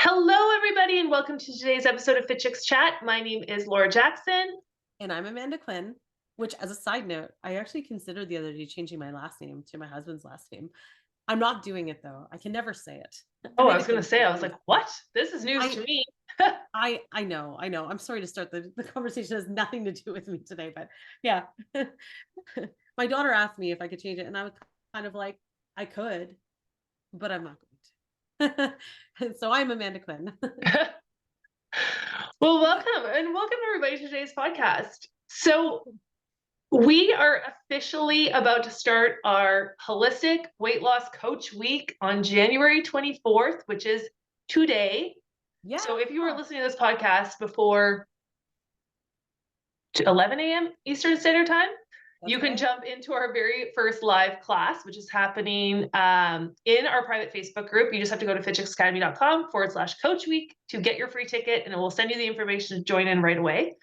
Hello, everybody, and welcome to today's episode of Fit Chicks Chat. My name is Laura Jackson. And I'm Amanda Quinn, which, as a side note, I actually considered the other day changing my last name to my husband's last name. I'm not doing it though. I can never say it. Oh, I Amanda was going Quinn to is say, so I was like, easy. what? This is news to I me. I know. I'm sorry to start the conversation. It has nothing to do with me today, but yeah. My daughter asked me if I could change it, and I was kind of like, I could, but I'm not going to. So I'm Amanda Quinn. Well, welcome everybody to today's podcast. So, we are officially about to start our holistic weight loss coach week on January 24th, which is today. Yeah. So, if you were listening to this podcast before 11 a.m. Eastern Standard Time, That's you can right. jump into our very first live class, which is happening in our private Facebook group. You just have to go to fitchicksacademy.com/coach week to get your free ticket, and it will send you the information to join in right away.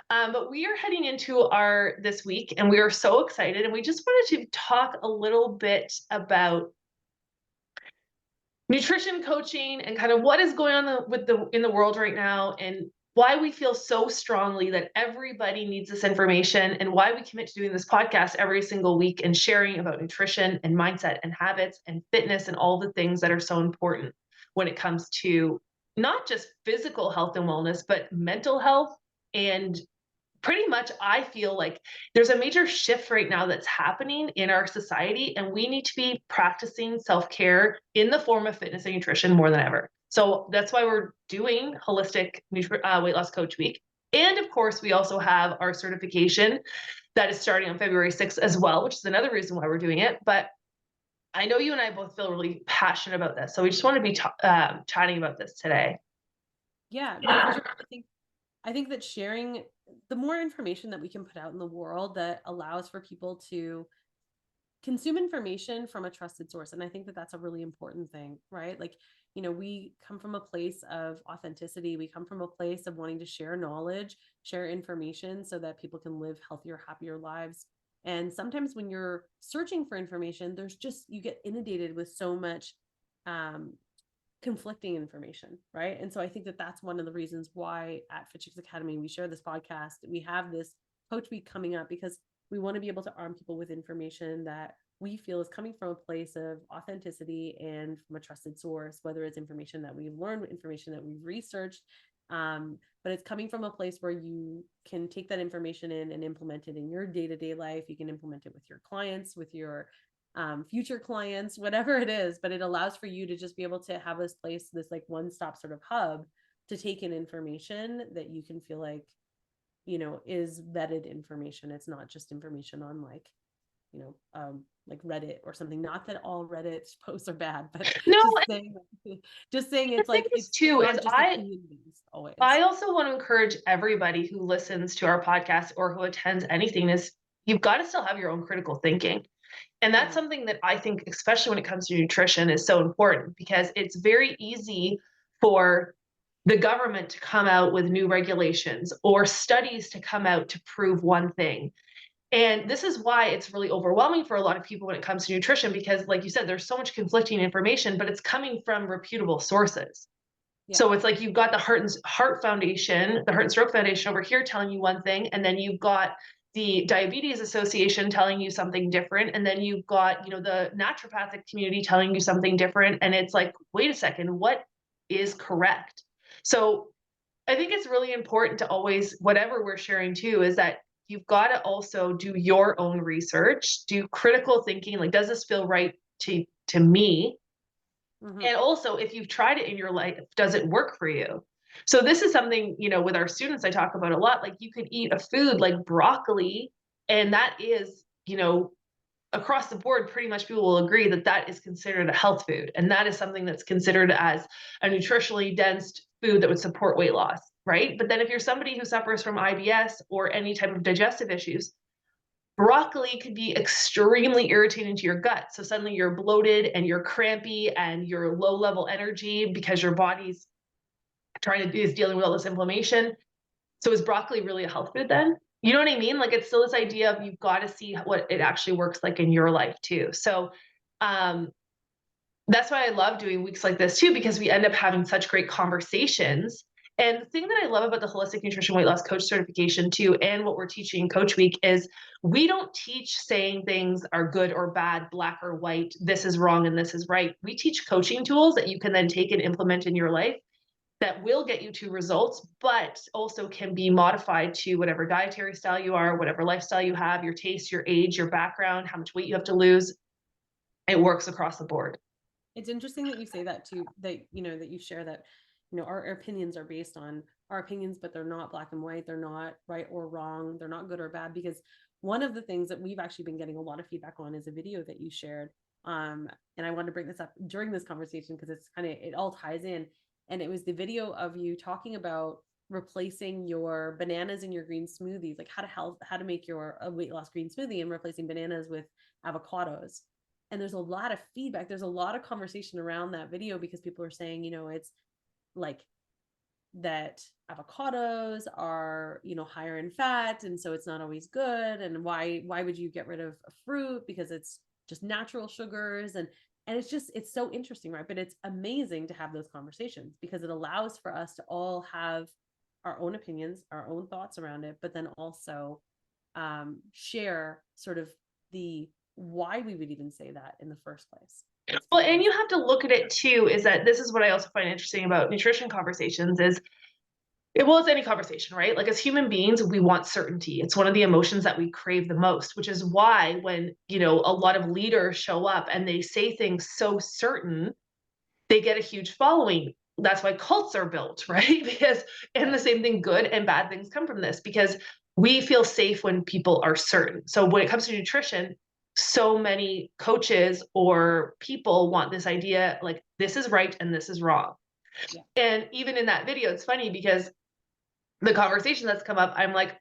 But we are heading into our this week, and we are so excited. And we just wanted to talk a little bit about nutrition coaching and kind of what is going on in the world right now, and why we feel so strongly that everybody needs this information, and why we commit to doing this podcast every single week and sharing about nutrition and mindset and habits and fitness and all the things that are so important when it comes to not just physical health and wellness, but mental health. And pretty much I feel like there's a major shift right now that's happening in our society, and we need to be practicing self-care in the form of fitness and nutrition more than ever. So that's why we're doing holistic weight loss coach week. And of course, we also have our certification that is starting on February 6th as well, which is another reason why we're doing it. But I know you and I both feel really passionate about this, so we just want to be chatting about this today. Yeah, no, for sure. I think that sharing the more information that we can put out in the world that allows for people to consume information from a trusted source. And I think that that's a really important thing, right? Like, we come from a place of authenticity. We come from a place of wanting to share knowledge, share information so that people can live healthier, happier lives. And sometimes when you're searching for information, you get inundated with so much um, conflicting information, right? And so I think that that's one of the reasons why at Fit Chicks Academy we share this podcast. We have this coach week coming up because we want to be able to arm people with information that we feel is coming from a place of authenticity and from a trusted source, whether it's information that we've learned, information that we've researched. But it's coming from a place where you can take that information in and implement it in your day-to-day life. You can implement it with your clients, with your future clients, whatever it is, but it allows for you to just be able to have this place, this like one-stop sort of hub to take in information that you can feel like, is vetted information. It's not just information on like Reddit or something. Not that all Reddit posts are bad, but No, just I saying, just saying the it's thing like is it's too is not just I opinions always. I also want to encourage everybody who listens to our podcast or who attends anything is you've got to still have your own critical thinking. And that's Mhm. something that I think, especially when it comes to nutrition, is so important because it's very easy for the government to come out with new regulations or studies to come out to prove one thing. And this is why it's really overwhelming for a lot of people when it comes to nutrition, because, like you said, there's so much conflicting information, but it's coming from reputable sources. Yeah. So it's like you've got the Heart Foundation, the Heart and Stroke Foundation over here telling you one thing, and then you've got the Diabetes Association telling you something different, and then you've got, the naturopathic community telling you something different, and it's like, wait a second, what is correct? So I think it's really important to always, whatever we're sharing too, is that you've got to also do your own research, do critical thinking, like, does this feel right to me? Hmm. And also, if you've tried it in your life, does it work for you? So this is something, with our students I talk about a lot. Like, you could eat a food like broccoli, and that is, across the board, pretty much people will agree that that is considered a health food. And that is something that's considered as a nutritionally dense food that would support weight loss, right? But then if you're somebody who suffers from IBS or any type of digestive issues, broccoli could be extremely irritating to your gut. So suddenly you're bloated and you're crampy and you're low level energy because your body's is dealing with all this inflammation. So is broccoli really a health food then? You know what I mean? Like, it's still this idea of you've got to see what it actually works like in your life too. So um that's why I love doing weeks like this too, because we end up having such great conversations. And the thing that I love about the Holistic Nutrition Weight Loss Coach certification too, and what we're teaching in Coach Week, is we don't teach saying things are good or bad, black or white, this is wrong and this is right. We teach coaching tools that you can then take and implement in your life that will get you to results, but also can be modified to whatever dietary style you are, whatever lifestyle you have, your taste, your age, your background, how much weight you have to lose. It works across the board. It's interesting that you say that too, that, that you share that, our opinions are based on our opinions, but they're not black and white. They're not right or wrong. They're not good or bad, because one of the things that we've actually been getting a lot of feedback on is a video that you shared. And I wanted to bring this up during this conversation because it all ties in. And it was the video of you talking about replacing your bananas in your green smoothies, like how to make your weight loss green smoothie, and replacing bananas with avocados. And there's a lot of feedback. There's a lot of conversation around that video because people are saying, it's like that avocados are, higher in fat. And so it's not always good. And why would you get rid of a fruit? Because it's just natural sugars. And it's so interesting, right? But it's amazing to have those conversations because it allows for us to all have our own opinions, our own thoughts around it, but then also share sort of the why we would even say that in the first place. Well, and you have to look at it too, is that this is what I also find interesting about nutrition conversations is, well, it's any conversation, right? Like as human beings, we want certainty. It's one of the emotions that we crave the most, which is why when, a lot of leaders show up and they say things so certain, they get a huge following. That's why cults are built, right? And the same thing, good and bad things come from this because we feel safe when people are certain. So when it comes to nutrition, so many coaches or people want this idea like this is right and this is wrong. Yeah. And even in that video, it's funny because the conversation that's come up, I'm like,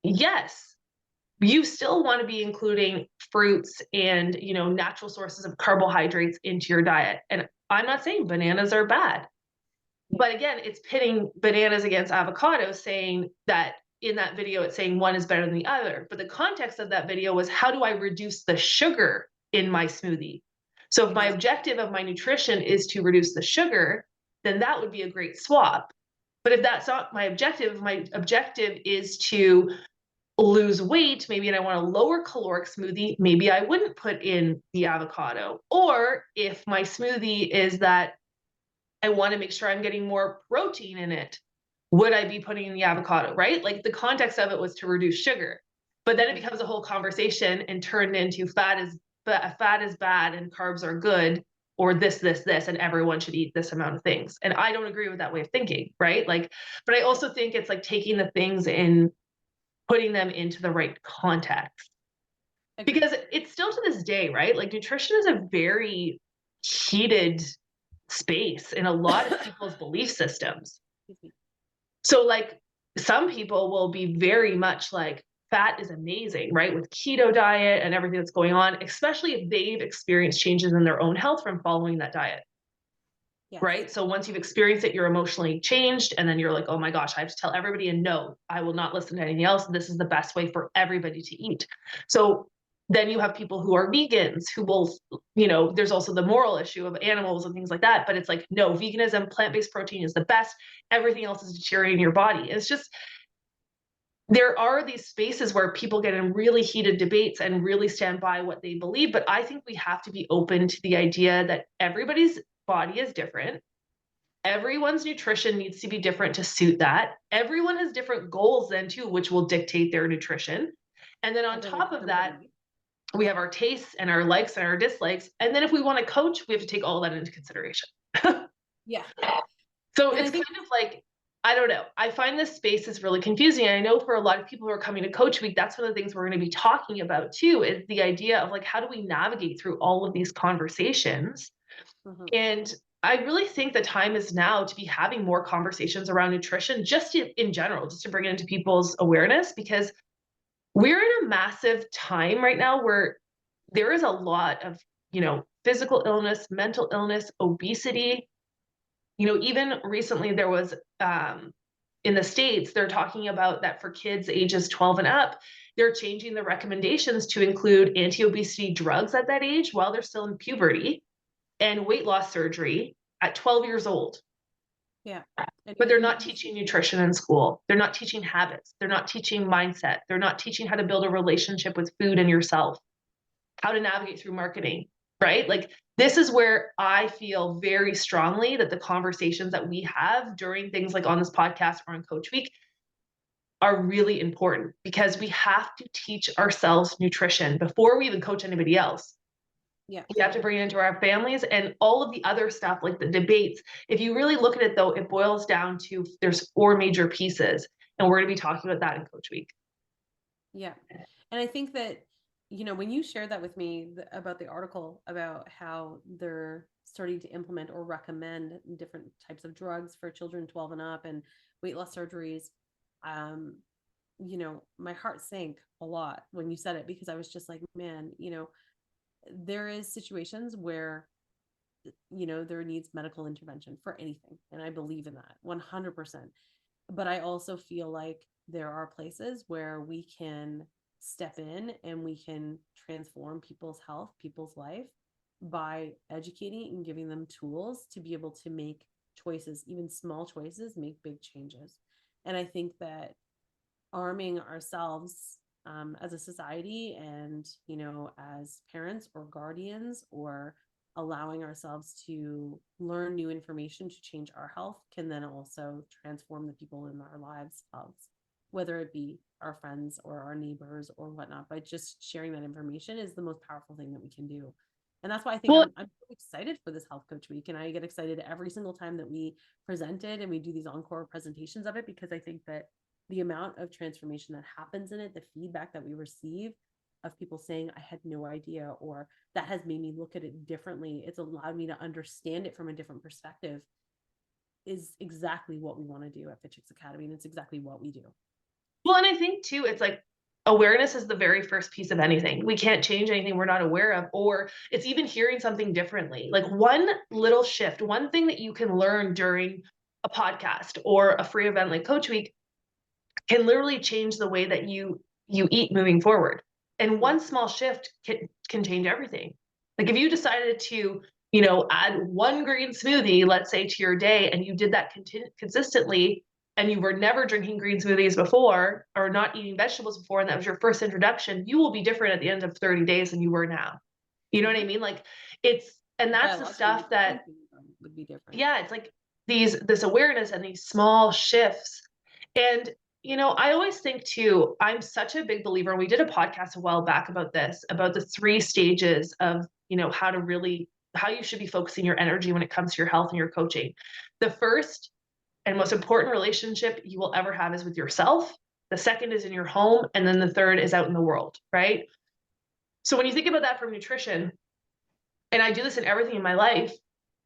yes, you still want to be including fruits and, natural sources of carbohydrates into your diet. And I'm not saying bananas are bad, but again, it's pitting bananas against avocados, saying that in that video, it's saying one is better than the other. But the context of that video was, how do I reduce the sugar in my smoothie? So if my objective of my nutrition is to reduce the sugar, then that would be a great swap. But if that's not my objective is to lose weight, maybe, and I want a lower caloric smoothie, maybe I wouldn't put in the avocado. Or if my smoothie is that I want to make sure I'm getting more protein in it, would I be putting in the avocado, right? Like the context of it was to reduce sugar, but then it becomes a whole conversation and turned into fat is bad and carbs are good, or this, and everyone should eat this amount of things. And I don't agree with that way of thinking, right? Like, but I also think it's like taking the things and putting them into the right context. Because it's still to this day, right? Like nutrition is a very heated space in a lot of people's belief systems. So like some people will be very much like fat is amazing, right? With keto diet and everything that's going on, especially if they've experienced changes in their own health from following that diet. Yes. Right. So once you've experienced it, you're emotionally changed. And then you're like, oh my gosh, I have to tell everybody, and no, I will not listen to anything else. This is the best way for everybody to eat. So then you have people who are vegans who will, there's also the moral issue of animals and things like that. But it's like, no, veganism, plant-based protein is the best. Everything else is deteriorating your body. It's just, there are these spaces where people get in really heated debates and really stand by what they believe. But I think we have to be open to the idea that everybody's body is different. Everyone's nutrition needs to be different to suit that. Everyone has different goals then too, which will dictate their nutrition. And then on top of that, we have our tastes and our likes and our dislikes. And then if we want to coach, we have to take all that into consideration. Yeah. So it's kind of like, I don't know. I find this space is really confusing. And I know for a lot of people who are coming to Coach Week, that's one of the things we're going to be talking about too, is the idea of like, how do we navigate through all of these conversations? Mm-hmm. And I really think the time is now to be having more conversations around nutrition, just in general, just to bring it into people's awareness, because we're in a massive time right now where there is a lot of, physical illness, mental illness, obesity. Even recently there was, in the States, they're talking about that for kids ages 12 and up, they're changing the recommendations to include anti-obesity drugs at that age while they're still in puberty. and weight loss surgery at 12 years old. Yeah. But they're not teaching nutrition in school. They're not teaching habits. They're not teaching mindset. They're not teaching how to build a relationship with food and yourself, how to navigate through marketing, right? Like, this is where I feel very strongly that the conversations that we have during things like on this podcast or in Coach Week are really important, because we have to teach ourselves nutrition before we even coach anybody else. Yeah. We have to bring it into our families and all of the other stuff, like the debates. If you really look at it, though, it boils down to there's 4 major pieces, and we're going to be talking about that in Coach Week. Yeah. And I think that, when you shared that with me about the article about how they're starting to implement or recommend different types of drugs for children 12 and up and weight loss surgeries, my heart sank a lot when you said it, because I was just like, man, there is situations where, there needs medical intervention for anything. And I believe in that 100%. But I also feel like there are places where we can step in and we can transform people's health, people's life, by educating and giving them tools to be able to make choices, even small choices, make big changes. And I think that arming ourselves as a society and, as parents or guardians, or allowing ourselves to learn new information to change our health, can then also transform the people in our lives, whether it be our friends or our neighbors or whatnot. By just sharing that information is the most powerful thing that we can do. And that's why I think I'm excited for this Health Coach Week. And I get excited every single time that we present it and we do these encore presentations of it, because I think that the amount of transformation that happens in it, the feedback that we receive of people saying, I had no idea, or that has made me look at it differently, it's allowed me to understand it from a different perspective, is exactly what we want to do at Fit Chicks Academy. And it's exactly what we do. Well, and I think too, it's like, awareness is the very first piece of anything. We can't change anything we're not aware of, or it's even hearing something differently. Like, one little shift, one thing that you can learn during a podcast or a free event like Coach Week can literally change the way that you eat moving forward. And one small shift can change everything. Like, if you decided to, add 1 green smoothie, let's say, to your day, and you did that consistently, and you were never drinking green smoothies before, or not eating vegetables before, and that was your first introduction, you will be different at the end of 30 days than you were now. You know what I mean? Like, and that's the stuff that would be different. Yeah, it's like this awareness and these small shifts. And I always think too, I'm such a big believer, and we did a podcast a while back about this, about the 3 stages of, how you should be focusing your energy when it comes to your health and your coaching. The first and most important relationship you will ever have is with yourself. The second is in your home. And then the third is out in the world, right? So when you think about that from nutrition, and I do this in everything in my life,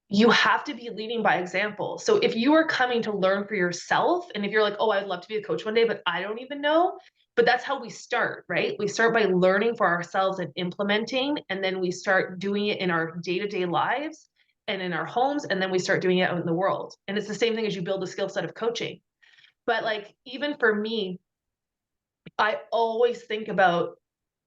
you have to be leading by example. So if you are coming to learn for yourself, and if you're like, oh, I'd love to be a coach one day, but I don't even know, but that's how we start, right? We start by learning for ourselves and implementing, and then we start doing it in our day-to-day lives and in our homes, and then we start doing it out in the world. And it's the same thing as you build a skill set of coaching. But like, even for me, I always think about,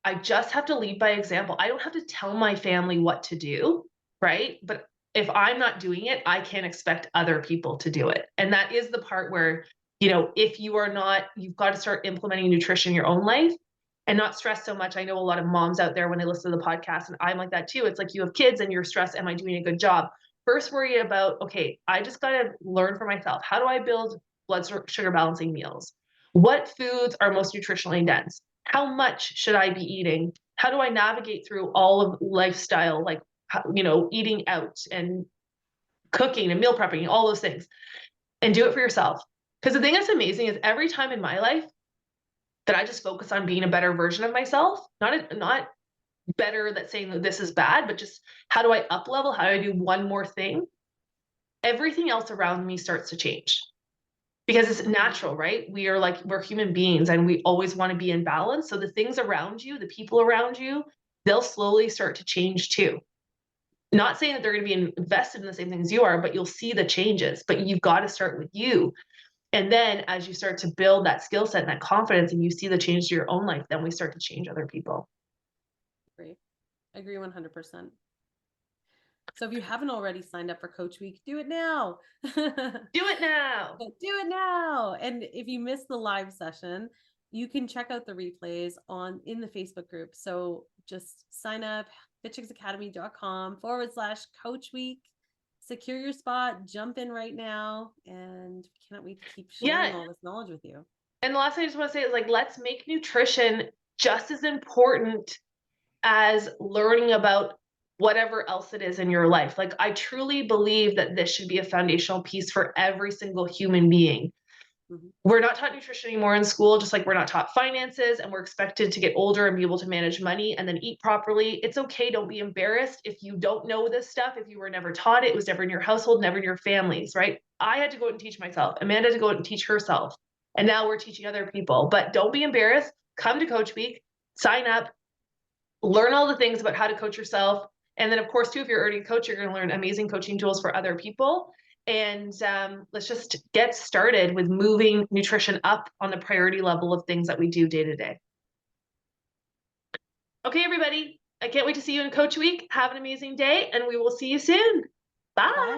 I just have to lead by example. I don't have to tell my family what to do, right? But if I'm not doing it, I can't expect other people to do it. And that is the part where, if you are not, you've got to start implementing nutrition in your own life and not stress so much. I know a lot of moms out there when they listen to the podcast, and I'm like that too. It's like, you have kids and you're stressed. Am I doing a good job? First worry about, okay, I just got to learn for myself. How do I build blood sugar balancing meals? What foods are most nutritionally dense? How much should I be eating? How do I navigate through all of lifestyle, like, eating out and cooking and meal prepping, all those things, and do it for yourself. Because the thing that's amazing is every time in my life that I just focus on being a better version of myself, not better that saying that this is bad, but just how do I up level? How do I do one more thing? Everything else around me starts to change. Because it's natural, right? We're human beings, and we always want to be in balance. So the things around you, the people around you, they'll slowly start to change too. Not saying that they're going to be invested in the same things you are, but you'll see the changes. But you've got to start with you. And then as you start to build that skill set and that confidence, and you see the change to your own life, then we start to change other people. Great. I agree 100%. So if you haven't already signed up for Coach Week, do it now. Do it now. Do it now. And if you missed the live session, you can check out the replays in the Facebook group. So just sign up, fitchicksacademy.com/Coach Week. Secure your spot, jump in right now, and we cannot wait to keep sharing all this knowledge with you. And the last thing I just want to say is, like, let's make nutrition just as important as learning about whatever else it is in your life. Like, I truly believe that this should be a foundational piece for every single human being. We're not taught nutrition anymore in school, just like we're not taught finances, and we're expected to get older and be able to manage money and then eat properly. It's okay. Don't be embarrassed if you don't know this stuff. If you were never taught it, it was never in your household, never in your families, right? I had to go out and teach myself. Amanda had to go out and teach herself. And now we're teaching other people. But don't be embarrassed. Come to Coach Week, sign up, learn all the things about how to coach yourself. And then, of course, too, if you're already a coach, you're going to learn amazing coaching tools for other people. And let's just get started with moving nutrition up on the priority level of things that we do day to day. Okay, everybody, I can't wait to see you in Coach Week. Have an amazing day, and we will see you soon. Bye. Bye.